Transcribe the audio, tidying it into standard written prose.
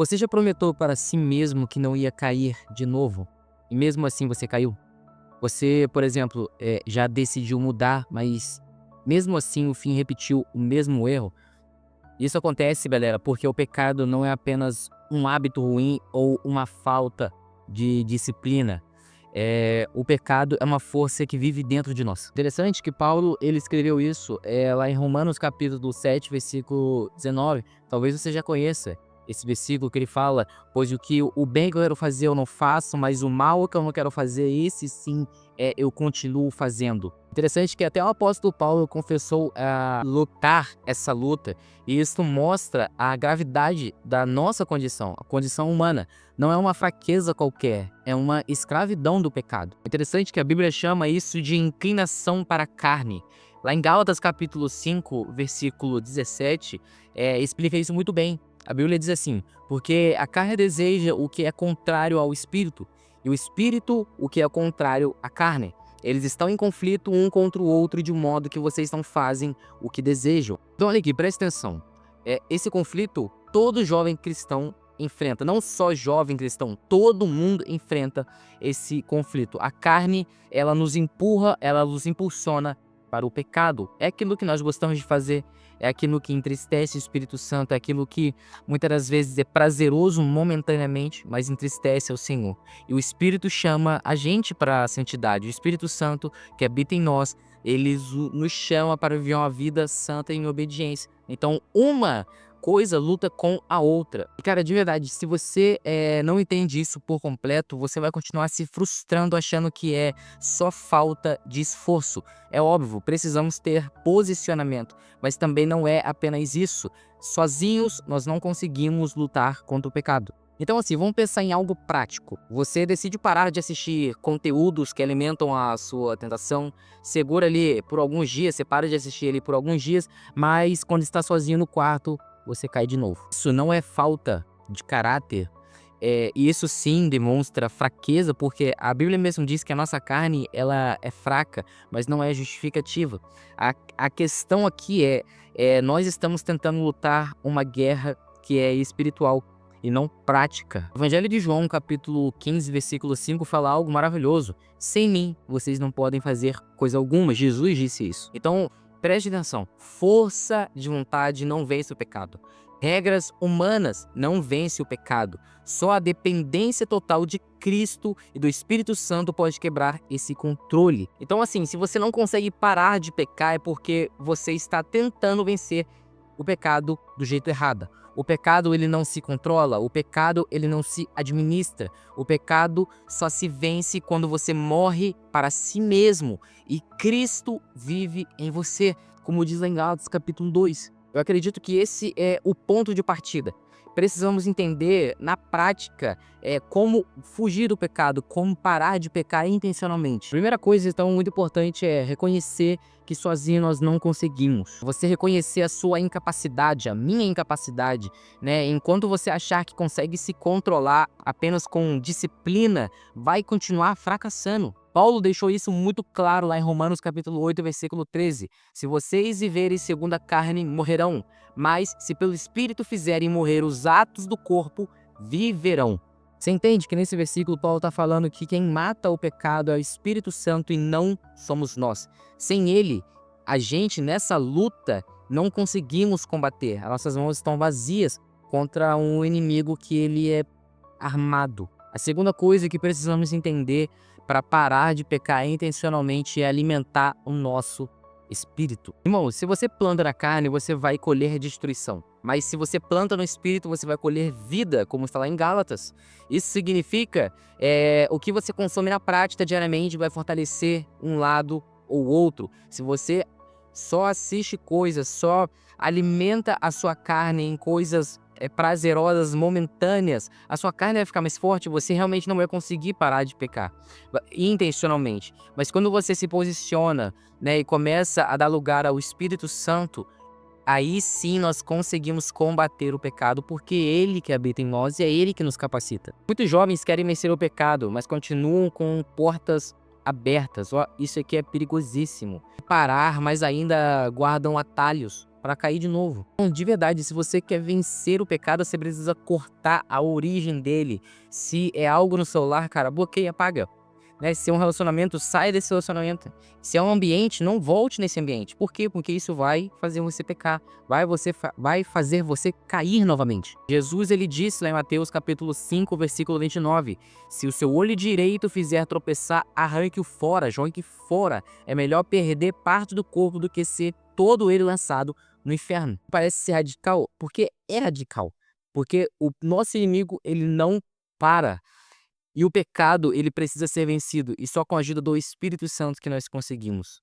Você já prometeu para si mesmo que não ia cair de novo, e mesmo assim você caiu? Você, por exemplo, já decidiu mudar, mas mesmo assim o fim repetiu o mesmo erro? Isso acontece, galera, porque o pecado não é apenas um hábito ruim ou uma falta de disciplina. O pecado é uma força que vive dentro de nós. Interessante que Paulo ele escreveu isso lá em Romanos capítulo 7, versículo 19. Talvez você já conheça esse versículo que ele fala: pois o bem que eu quero fazer eu não faço, mas o mal que eu não quero fazer, esse sim eu continuo fazendo. Interessante que até o apóstolo Paulo confessou a lutar essa luta, e isso mostra a gravidade da nossa condição, a condição humana. Não é uma fraqueza qualquer, é uma escravidão do pecado. Interessante que a Bíblia chama isso de inclinação para a carne. Lá em Gálatas capítulo 5, versículo 17, explica isso muito bem. A Bíblia diz assim: porque a carne deseja o que é contrário ao espírito, e o espírito o que é contrário à carne. Eles estão em conflito um contra o outro, de um modo que vocês não fazem o que desejam. Então olha aqui, presta atenção. Esse conflito todo jovem cristão enfrenta, não só jovem cristão, todo mundo enfrenta esse conflito. A carne, ela nos empurra, ela nos impulsiona para o pecado. É aquilo que nós gostamos de fazer, é aquilo que entristece o Espírito Santo, é aquilo que muitas das vezes é prazeroso momentaneamente, mas entristece ao Senhor. E o Espírito chama a gente para a santidade. O Espírito Santo que habita em nós, ele nos chama para viver uma vida santa em obediência. Então, uma coisa luta com a outra. E, cara, de verdade, se você não entende isso por completo, você vai continuar se frustrando achando que é só falta de esforço. É óbvio, precisamos ter posicionamento, mas também não é apenas isso. Sozinhos, nós não conseguimos lutar contra o pecado. Então, assim, vamos pensar em algo prático. Você decide parar de assistir conteúdos que alimentam a sua tentação, segura ali por alguns dias, você para de assistir ali por alguns dias, mas quando está sozinho no quarto, você cai de novo. Isso não é falta de caráter, e isso sim demonstra fraqueza, porque a Bíblia mesmo diz que a nossa carne ela é fraca, mas não é justificativa. A questão aqui nós estamos tentando lutar uma guerra que é espiritual e não prática. O Evangelho de João, capítulo 15, versículo 5, fala algo maravilhoso. Sem mim, vocês não podem fazer coisa alguma. Jesus disse isso. Então, preste atenção. Força de vontade não vence o pecado. Regras humanas não vencem o pecado. Só a dependência total de Cristo e do Espírito Santo pode quebrar esse controle. Então, assim, se você não consegue parar de pecar, é porque você está tentando vencer o pecado do jeito errado. O pecado ele não se controla, o pecado ele não se administra. O pecado só se vence quando você morre para si mesmo e Cristo vive em você, como diz lá em Gálatas capítulo 2. Eu acredito que esse é o ponto de partida. Precisamos entender na prática como fugir do pecado, como parar de pecar intencionalmente. Primeira coisa, então, muito importante é reconhecer que sozinho nós não conseguimos. Você reconhecer a sua incapacidade, a minha incapacidade, né? Enquanto você achar que consegue se controlar apenas com disciplina, vai continuar fracassando. Paulo deixou isso muito claro lá em Romanos capítulo 8, versículo 13. Se vocês viverem segundo a carne, morrerão. Mas se pelo Espírito fizerem morrer os atos do corpo, viverão. Você entende que nesse versículo Paulo está falando que quem mata o pecado é o Espírito Santo e não somos nós. Sem ele, a gente nessa luta não conseguimos combater. As nossas mãos estão vazias contra um inimigo que ele é armado. A segunda coisa que precisamos entender para parar de pecar intencionalmente é alimentar o nosso espírito. Irmão, se você planta na carne, você vai colher destruição. Mas se você planta no espírito, você vai colher vida, como está lá em Gálatas. Isso significa o que você consome na prática diariamente vai fortalecer um lado ou outro. Se você só assiste coisas, só alimenta a sua carne em coisas prazerosas, momentâneas, a sua carne vai ficar mais forte, você realmente não vai conseguir parar de pecar intencionalmente. Mas quando você se posiciona, né, e começa a dar lugar ao Espírito Santo, aí sim nós conseguimos combater o pecado, porque é Ele que habita em nós e é Ele que nos capacita. Muitos jovens querem vencer o pecado, mas continuam com portas abertas. Ó, isso aqui é perigosíssimo. Parar, mas ainda guardam atalhos. para cair de novo. Então, de verdade, se você quer vencer o pecado, você precisa cortar a origem dele. Se é algo no celular, cara, bloqueia, apaga. Né? Se é um relacionamento, sai desse relacionamento. Se é um ambiente, não volte nesse ambiente. Por quê? Porque isso vai fazer você pecar, vai fazer você cair novamente. Jesus, ele disse lá em Mateus capítulo 5, versículo 29, se o seu olho direito fizer tropeçar, arranque-o fora, jogue fora. É melhor perder parte do corpo do que ser todo ele lançado no inferno. Parece ser radical, porque é radical. Porque o nosso inimigo, ele não para. E o pecado, ele precisa ser vencido, e só com a ajuda do Espírito Santo que nós conseguimos.